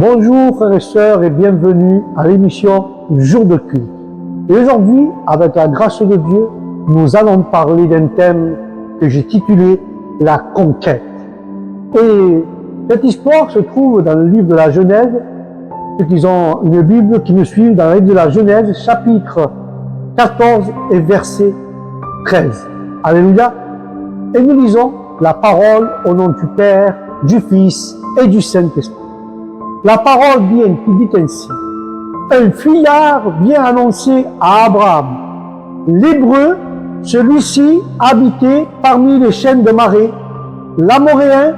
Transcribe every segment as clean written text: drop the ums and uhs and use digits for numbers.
Bonjour frères et sœurs et bienvenue à l'émission Jour de culte. Et aujourd'hui, avec la grâce de Dieu, nous allons parler d'un thème que j'ai titulé La conquête. Et cette histoire se trouve dans le livre de la Genèse. Ceux qui ont une Bible qui nous suivent dans le livre de la Genèse, chapitre 14 et verset 13. Alléluia. Et nous lisons la parole au nom du Père, du Fils et du Saint-Esprit. La parole qui dit ainsi: un fuyard vient annoncer à Abraham. L'Hébreu, celui-ci habitait parmi les chaînes de Marée, l'Amoréen,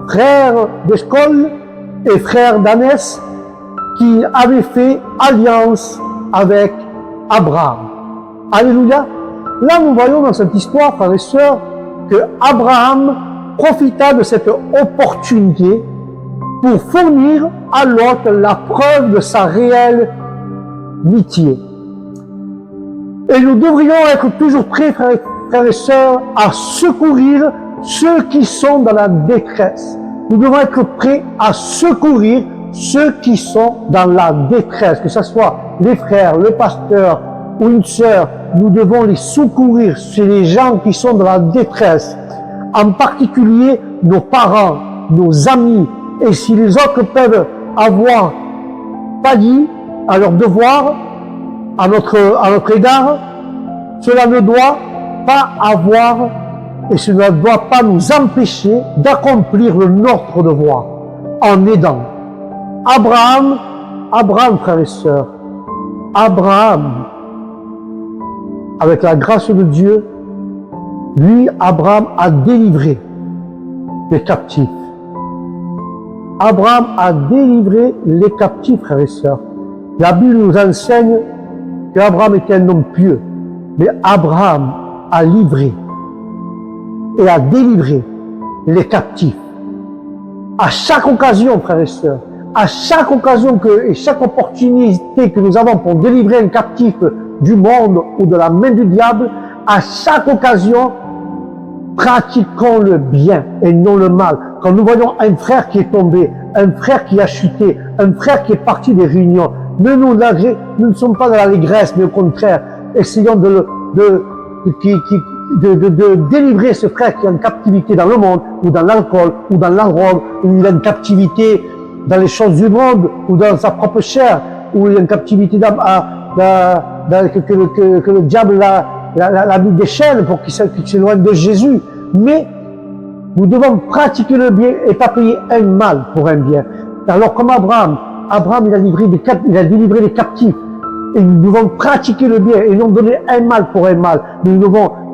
frère d'Eshcol et frère d'Anès, qui avait fait alliance avec Abraham. Alléluia. Là, nous voyons dans cette histoire, frères et sœurs, que Abraham profita de cette opportunité pour fournir à l'autre la preuve de sa réelle amitié. Et nous devrions être toujours prêts, frères et sœurs, à secourir ceux qui sont dans la détresse. Nous devons être prêts à secourir ceux qui sont dans la détresse, que ce soit les frères, le pasteur ou une sœur. Nous devons les secourir. C'est les gens qui sont dans la détresse, en particulier nos parents, nos amis. Et si les autres peuvent avoir failli à leur devoir, à notre égard, cela ne doit pas avoir et cela ne doit pas nous empêcher d'accomplir notre devoir en aidant. Abraham, frères et sœurs, Abraham, avec la grâce de Dieu, lui, Abraham a délivré les captifs. Abraham a délivré les captifs, frères et sœurs. La Bible nous enseigne qu'Abraham était un homme pieux, mais Abraham a livré et a délivré les captifs. À chaque occasion, frères et sœurs, à chaque occasion et chaque opportunité que nous avons pour délivrer un captif du monde ou de la main du diable, à chaque occasion, pratiquons le bien et non le mal. Quand nous voyons un frère qui est tombé, un frère qui a chuté, un frère qui est parti des réunions, nous ne sommes pas dans l'allégresse, mais au contraire, essayons de délivrer ce frère qui est en captivité dans le monde, ou dans l'alcool, ou dans la drogue, ou il est en captivité dans les choses du monde, ou dans sa propre chair, ou il est en captivité que le diable l'a mis des chaînes pour qu'il s'éloigne de Jésus. Mais nous devons pratiquer le bien et pas payer un mal pour un bien. Alors comme Abraham il a délivré les captifs. Et nous devons pratiquer le bien et non donner un mal pour un mal.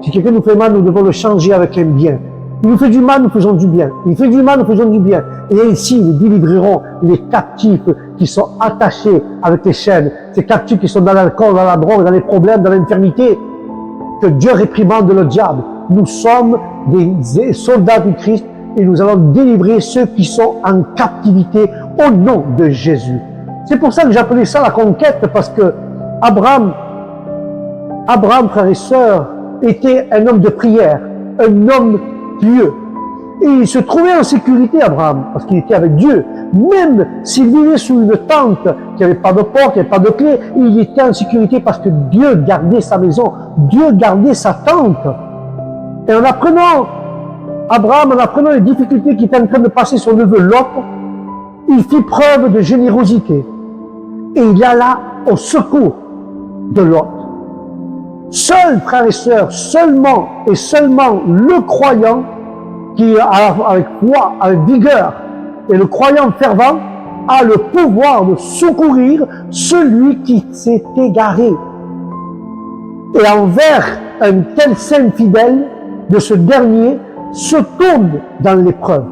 Si quelqu'un nous fait mal, nous devons le changer avec un bien. Il nous fait du mal, nous faisons du bien. Il fait du mal, nous faisons du bien. Et ainsi, nous délivrerons les captifs qui sont attachés avec les chaînes. Ces captifs qui sont dans l'alcool, dans la drogue, dans les problèmes, dans l'infirmité. Que Dieu réprimande le diable. Nous sommes des soldats du Christ et nous allons délivrer ceux qui sont en captivité au nom de Jésus. C'est pour ça que j'appelais ça la conquête, parce que Abraham, frères et sœurs, était un homme de prière, un homme pieux. Et il se trouvait en sécurité, Abraham, parce qu'il était avec Dieu. Même s'il vivait sous une tente, qui n'avait pas de porte, qui n'avait pas de clé, il était en sécurité parce que Dieu gardait sa maison, Dieu gardait sa tente. Et en apprenant les difficultés qui étaient en train de passer son neveu Lot, il fit preuve de générosité. Et il alla au secours de Lot. Seul, frères et sœurs, seulement et seulement le croyant, qui avec foi, avec vigueur, et le croyant fervent, a le pouvoir de secourir celui qui s'est égaré. Et envers un tel saint fidèle, de ce dernier se tourne dans l'épreuve.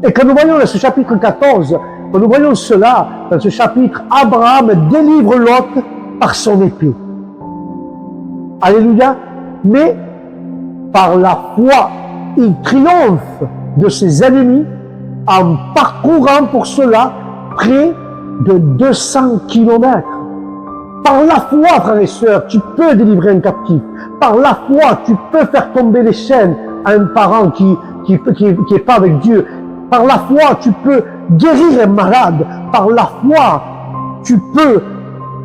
Et quand nous voyons dans ce chapitre 14, quand nous voyons cela, dans ce chapitre, Abraham délivre Lot par son épée. Alléluia. Mais par la foi, il triomphe de ses ennemis en parcourant pour cela près de 200 kilomètres. Par la foi, frères et sœurs, tu peux délivrer un captif. Par la foi, tu peux faire tomber les chaînes à un parent qui est pas avec Dieu. Par la foi, tu peux guérir un malade. Par la foi, tu peux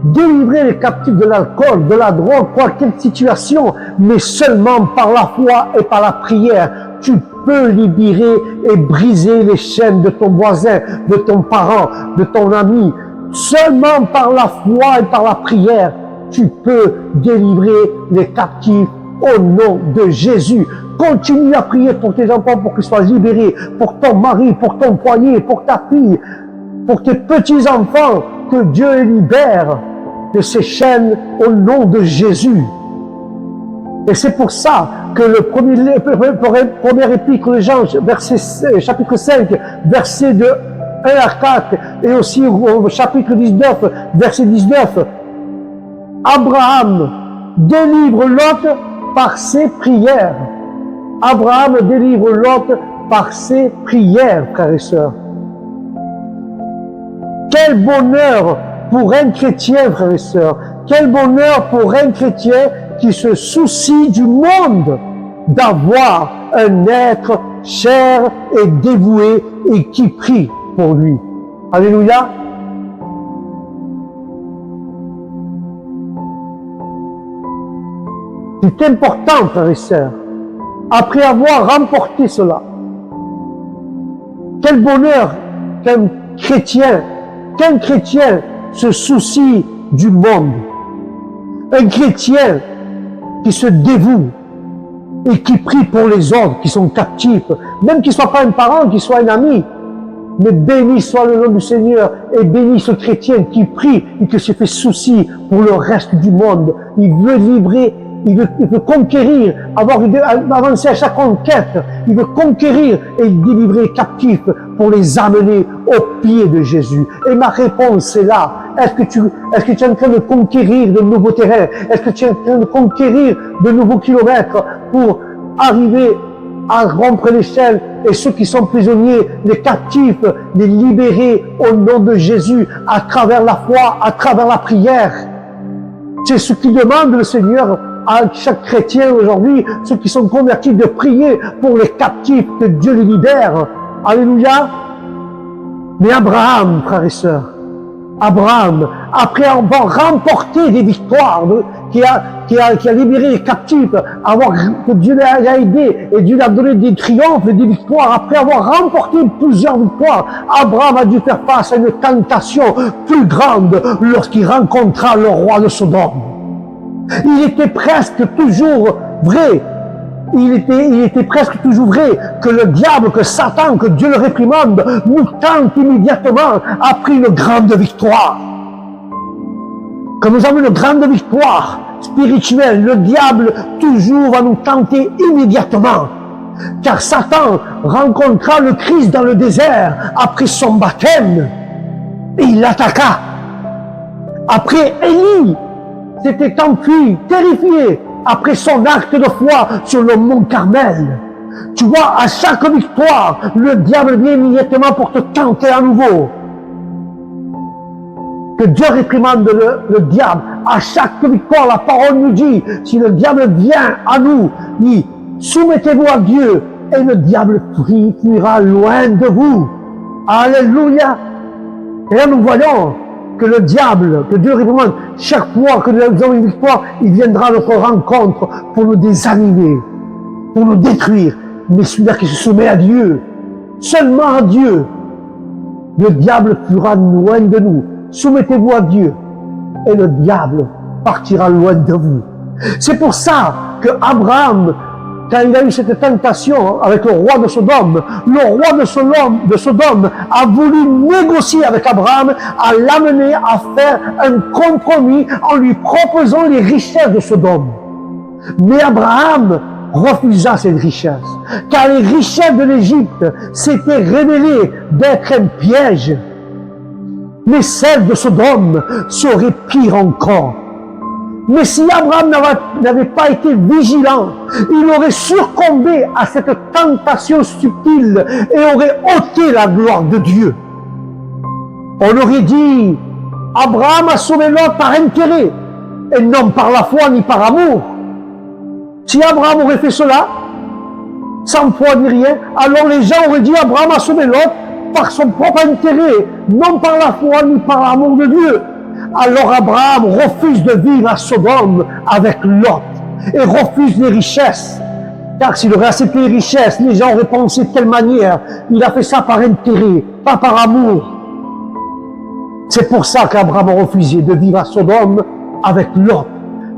délivrer les captifs de l'alcool, de la drogue, quelle situation, mais seulement par la foi et par la prière, tu peux libérer et briser les chaînes de ton voisin, de ton parent, de ton ami. Seulement par la foi et par la prière, tu peux délivrer les captifs au nom de Jésus. Continue à prier pour tes enfants pour qu'ils soient libérés, pour ton mari, pour ton foyer, pour ta fille, pour tes petits-enfants, que Dieu les libère de ces chaînes au nom de Jésus. Et c'est pour ça que le premier épître de Jean, chapitre 5, verset de 1 à 4, et aussi au chapitre 19, verset 19, Abraham délivre Lot par ses prières. Abraham délivre Lot par ses prières, frères et sœurs. Quel bonheur pour un chrétien, frères et sœurs. Quel bonheur pour un chrétien qui se soucie du monde d'avoir un être cher et dévoué et qui prie pour lui. Alléluia. C'est important, frères et sœurs. Après avoir remporté cela, quel bonheur qu'un chrétien se soucie du monde. Un chrétien qui se dévoue et qui prie pour les autres qui sont captifs, même qu'il ne soit pas un parent, qu'il soit un ami. Mais béni soit le nom du Seigneur et béni ce chrétien qui prie et qui se fait souci pour le reste du monde. Il veut livrer, il veut conquérir, avancer à chaque conquête. Il veut conquérir et délivrer les captifs pour les amener au pied de Jésus. Et ma réponse est là. Est-ce que tu es en train de conquérir de nouveaux terrains? Est-ce que tu es en train de conquérir de nouveaux kilomètres pour arriver à rompre les chaînes et ceux qui sont prisonniers, les captifs, les libérer au nom de Jésus à travers la foi, à travers la prière? C'est ce qui demande le Seigneur à chaque chrétien aujourd'hui, ceux qui sont convertis, de prier pour les captifs, que Dieu les libère. Alléluia. Mais Abraham, frères et sœurs, Abraham, après avoir remporté des victoires, qui a libéré les captifs, que Dieu l'a aidé et Dieu lui a donné des triomphes et des victoires, après avoir remporté plusieurs victoires, Abraham a dû faire face à une tentation plus grande lorsqu'il rencontra le roi de Sodome. Il était presque toujours vrai. Il était presque toujours vrai que le diable, que Satan, que Dieu le réprimande, nous tente immédiatement après une grande victoire. Quand nous avons une grande victoire spirituelle, le diable toujours va nous tenter immédiatement. Car Satan rencontra le Christ dans le désert après son baptême et il l'attaqua. Après, Élie s'était enfui, terrifié, après son acte de foi sur le mont Carmel. Tu vois, à chaque victoire, le diable vient immédiatement pour te tenter à nouveau. Que Dieu réprimande le diable. À chaque victoire, la parole nous dit, si le diable vient à nous, dit, soumettez-vous à Dieu, et le diable fuira loin de vous. Alléluia. Et là, nous voyons que le diable, que Dieu réprimande, chaque fois que nous avons une victoire, il viendra à notre rencontre pour nous désanimer, pour nous détruire. Mais celui-là qui se soumet à Dieu, seulement à Dieu, le diable fuira loin de nous. Soumettez-vous à Dieu et le diable partira loin de vous. C'est pour ça que Abraham, quand il a eu cette tentation avec le roi de Sodome, le roi de Sodome a voulu négocier avec Abraham, à l'amener à faire un compromis en lui proposant les richesses de Sodome. Mais Abraham refusa cette richesse, car les richesses de l'Égypte s'étaient révélées d'être un piège. Mais celles de Sodome seraient pires encore. Mais si Abraham n'avait pas été vigilant, il aurait succombé à cette tentation subtile et aurait ôté la gloire de Dieu. On aurait dit, Abraham a sauvé Lot par intérêt, et non par la foi ni par amour. Si Abraham aurait fait cela, sans foi ni rien, alors les gens auraient dit Abraham a sauvé Lot par son propre intérêt, non par la foi ni par l'amour de Dieu. Alors Abraham refuse de vivre à Sodome avec Lot et refuse les richesses. Car s'il aurait accepté les richesses, les gens auraient pensé de telle manière. Il a fait ça par intérêt, pas par amour. C'est pour ça qu'Abraham a refusé de vivre à Sodome avec Lot.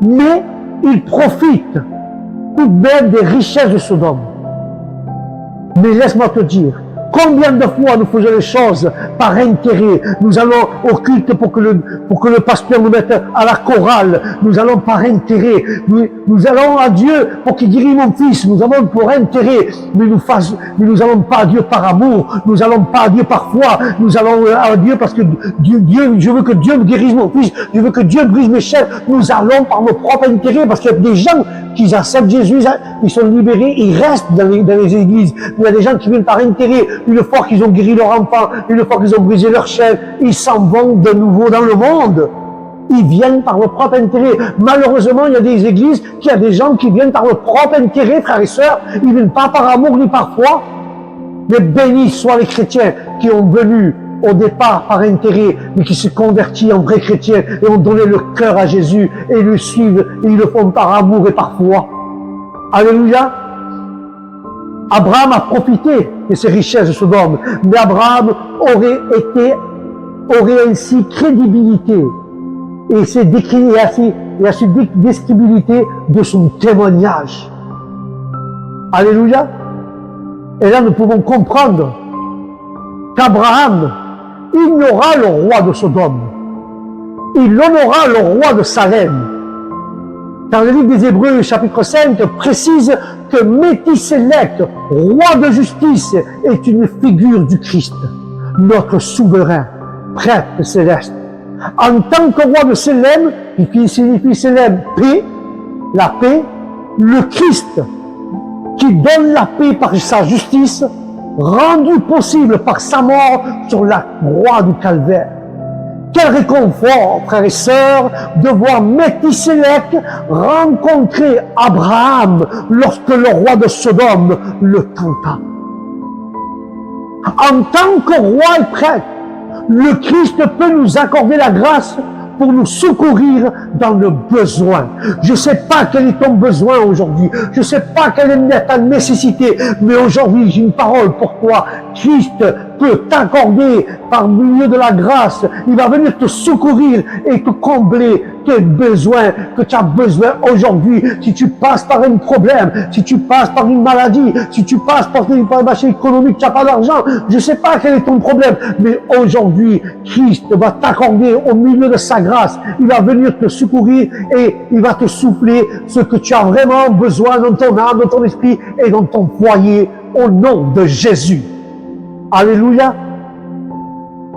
Mais il profite tout de même des richesses de Sodome. Mais laisse-moi te dire, combien de fois nous faisons les choses par intérêt. Nous allons au culte pour que le pasteur nous mette à la chorale. Nous allons par intérêt. Nous allons à Dieu pour qu'il guérisse mon fils. Nous allons pour intérêt. Mais nous allons pas à Dieu par amour. Nous allons pas à Dieu par foi. Nous allons à Dieu parce que Dieu, je veux que Dieu me guérisse mon fils. Je veux que Dieu brise mes chaînes. Nous allons par nos propres intérêts parce qu'il y a des gens qui acceptent Jésus, ils sont libérés, ils restent dans les églises. Il y a des gens qui viennent par intérêt. Une fois qu'ils ont guéri leur enfant, une fois qu'ils ont brisé leur chaîne, ils s'en vont de nouveau dans le monde. Ils viennent par leur propre intérêt. Malheureusement, il y a des églises qui a des gens qui viennent par leur propre intérêt, frères et sœurs. Ils ne viennent pas par amour ni par foi. Mais bénis soient les chrétiens qui ont venu au départ par intérêt, mais qui se convertissent en vrais chrétiens et ont donné leur cœur à Jésus et le suivent et ils le font par amour et par foi. Alléluia. Abraham a profité de ces richesses de Sodome, mais Abraham aurait ainsi crédibilité et a su décribilité de son témoignage. Alléluia. Et là, nous pouvons comprendre qu'Abraham ignora le roi de Sodome. Il honora le roi de Salem. Dans le livre des Hébreux, chapitre 5, précise que Métisélec, roi de justice, est une figure du Christ, notre souverain, prêtre céleste. En tant que roi de Salem, qui signifie Salem, paix, la paix, le Christ, qui donne la paix par sa justice, rendu possible par sa mort sur la croix du calvaire. Quel réconfort, frères et sœurs, de voir Métisélec rencontrer Abraham lorsque le roi de Sodome le tenta. En tant que roi et prêtre, le Christ peut nous accorder la grâce pour nous secourir dans le besoin. Je ne sais pas quel est ton besoin aujourd'hui. Je ne sais pas quelle est ta nécessité. Mais aujourd'hui, j'ai une parole pour toi. Christ peut t'accorder par milieu de la grâce. Il va venir te secourir et te combler tes besoins que tu as besoin aujourd'hui. Si tu passes par un problème, si tu passes par une maladie, si tu passes par une marché économique, tu n'as pas d'argent, je ne sais pas quel est ton problème. Mais aujourd'hui, Christ va t'accorder au milieu de sa grâce. Il va venir te secourir et il va te souffler ce que tu as vraiment besoin dans ton âme, dans ton esprit et dans ton foyer au nom de Jésus. Alléluia.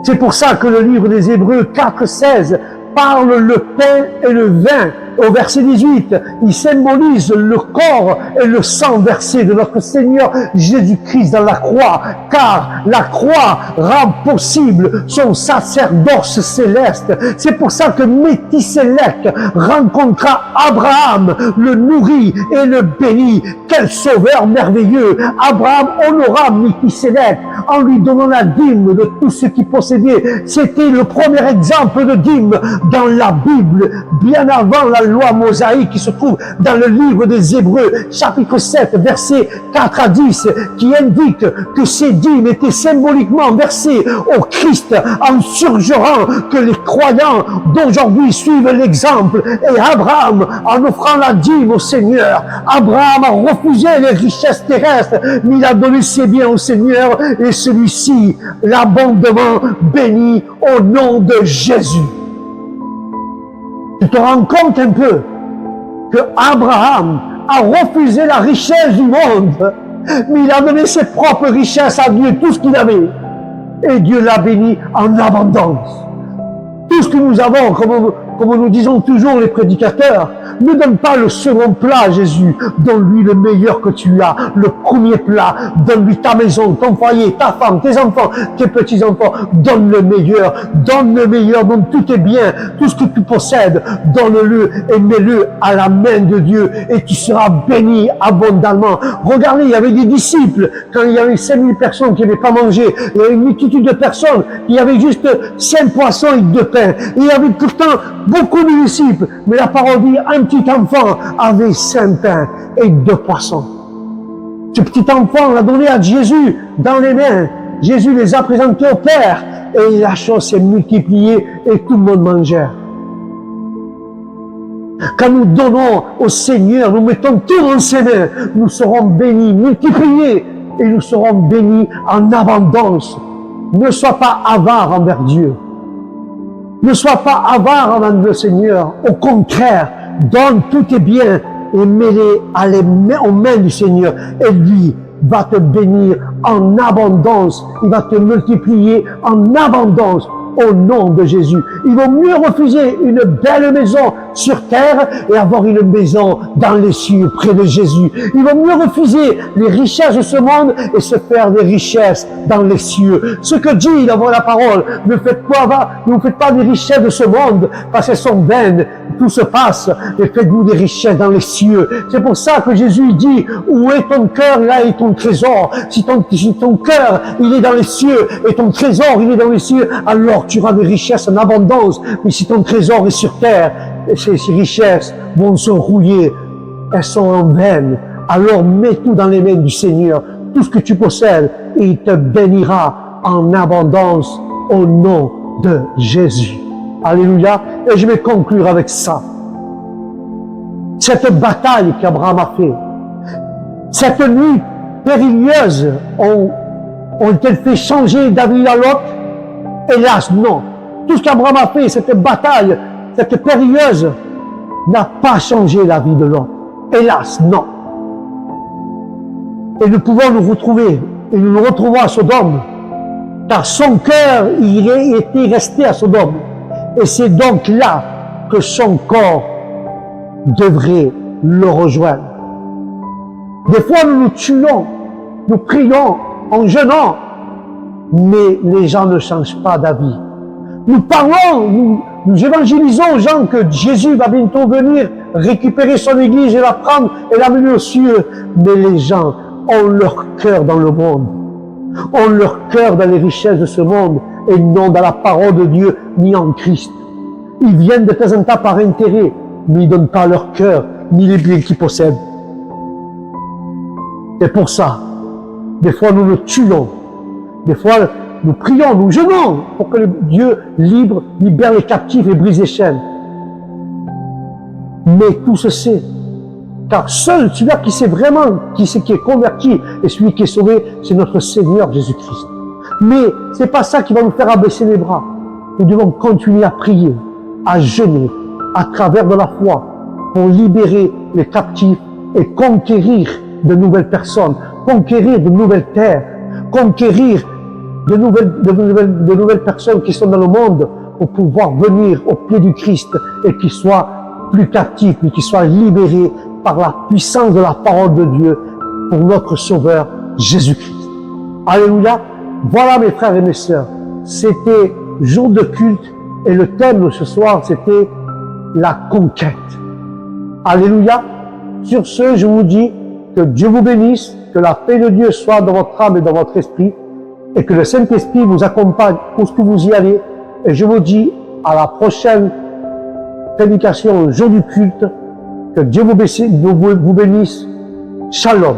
C'est pour ça que le livre des Hébreux 4:16 parle le pain et le vin. Au verset 18, il symbolise le corps et le sang versé de notre Seigneur Jésus-Christ dans la croix, car la croix rend possible son sacerdoce céleste. C'est pour ça que Métisélec rencontra Abraham, le nourrit et le bénit. Quel sauveur merveilleux! Abraham honora Métisélec en lui donnant la dîme de tout ce qu'il possédait. C'était le premier exemple de dîme dans la Bible, bien avant la loi mosaïque qui se trouve dans le livre des Hébreux, chapitre 7, versets 4 à 10, qui indique que ces dîmes étaient symboliquement versées au Christ en surjurant que les croyants d'aujourd'hui suivent l'exemple. Et Abraham, en offrant la dîme au Seigneur, Abraham a refusé les richesses terrestres, mais il a donné ses biens au Seigneur et celui-ci l'a abondamment béni au nom de Jésus. Tu te rends compte un peu que Abraham a refusé la richesse du monde, mais il a donné ses propres richesses à Dieu, tout ce qu'il avait. Et Dieu l'a béni en abondance. Tout ce que nous avons, comme nous disons toujours les prédicateurs, ne donne pas le second plat à Jésus, donne-lui le meilleur que tu as, le premier plat. Donne-lui ta maison, ton foyer, ta femme, tes enfants, tes petits-enfants. Donne le meilleur, donne tous tes biens, tout ce que tu possèdes. Donne-le et mets-le à la main de Dieu et tu seras béni abondamment. Regardez, il y avait des disciples, quand il y avait 5000 personnes qui n'avaient pas mangé, il y avait une multitude de personnes qui avaient juste 5 poissons et 2 pains. Il y avait pourtant beaucoup de disciples, mais la parole dit, un petit enfant avait 5 pains et 2 poissons. Ce petit enfant l'a donné à Jésus dans les mains. Jésus les a présentés au Père et la chose s'est multipliée et tout le monde mangeait. Quand nous donnons au Seigneur, nous mettons tout dans ses mains, nous serons bénis, multipliés et nous serons bénis en abondance. Ne sois pas avare envers Dieu. Ne sois pas avare envers le Seigneur. Au contraire, donne tous tes biens et mets-les aux mains du Seigneur. Et lui va te bénir en abondance. Il va te multiplier en abondance. Au nom de Jésus. Il vaut mieux refuser une belle maison sur terre et avoir une maison dans les cieux près de Jésus. Il vaut mieux refuser les richesses de ce monde et se faire des richesses dans les cieux. Ce que dit dans la parole, ne vous faites pas des richesses de ce monde parce qu'elles sont vaines. Tout se passe et faites-vous des richesses dans les cieux. C'est pour ça que Jésus dit, où est ton cœur, là est ton trésor. Si ton cœur, il est dans les cieux et ton trésor, il est dans les cieux, alors tu auras des richesses en abondance. Mais si ton trésor est sur terre, ces richesses vont se rouiller, elles sont en vain. Alors mets tout dans les mains du Seigneur, tout ce que tu possèdes, et il te bénira en abondance au nom de Jésus. Alléluia. Et je vais conclure avec ça. Cette bataille qu'Abraham a fait, cette nuit périlleuse, ont-elles fait changer David à l'autre? Hélas, non. Tout ce qu'Abraham a fait, cette bataille, cette périlleuse, n'a pas changé la vie de l'homme. Hélas, non. Et nous pouvons nous retrouver, et nous nous retrouvons à Sodome, car son cœur, il était resté à Sodome. Et c'est donc là que son corps devrait le rejoindre. Des fois, nous nous tuons, nous prions, en jeûnant, mais les gens ne changent pas d'avis. Nous parlons, nous évangélisons aux gens que Jésus va bientôt venir récupérer son église et la prendre et l'amener aux cieux. Mais les gens ont leur cœur dans le monde, ont leur cœur dans les richesses de ce monde et non dans la parole de Dieu ni en Christ. Ils viennent de temps en temps par intérêt, mais ils ne donnent pas leur cœur ni les biens qu'ils possèdent. C'est pour ça, des fois nous nous tuons, des fois nous prions, nous jeûnons pour que Dieu libère les captifs et brise les chaînes. Mais tout se sait, car seul celui-là qui sait vraiment, qui est converti et celui qui est sauvé, c'est notre Seigneur Jésus-Christ. Mais c'est pas ça qui va nous faire abaisser les bras. Nous devons continuer à prier, à jeûner, à travers de la foi, pour libérer les captifs et conquérir de nouvelles personnes, conquérir de nouvelles terres, conquérir de nouvelles personnes qui sont dans le monde pour pouvoir venir au pied du Christ et qu'ils soient plus captifs, mais qu'ils soient libérés par la puissance de la parole de Dieu pour notre Sauveur Jésus-Christ. Alléluia. Voilà mes frères et mes sœurs, c'était jour de culte et le thème de ce soir c'était la conquête. Alléluia. Sur ce, je vous dis que Dieu vous bénisse, que la paix de Dieu soit dans votre âme et dans votre esprit, et que le Saint-Esprit vous accompagne où ce que vous y allez. Et je vous dis à la prochaine prédication, le jour du culte, que Dieu vous bénisse. Shalom.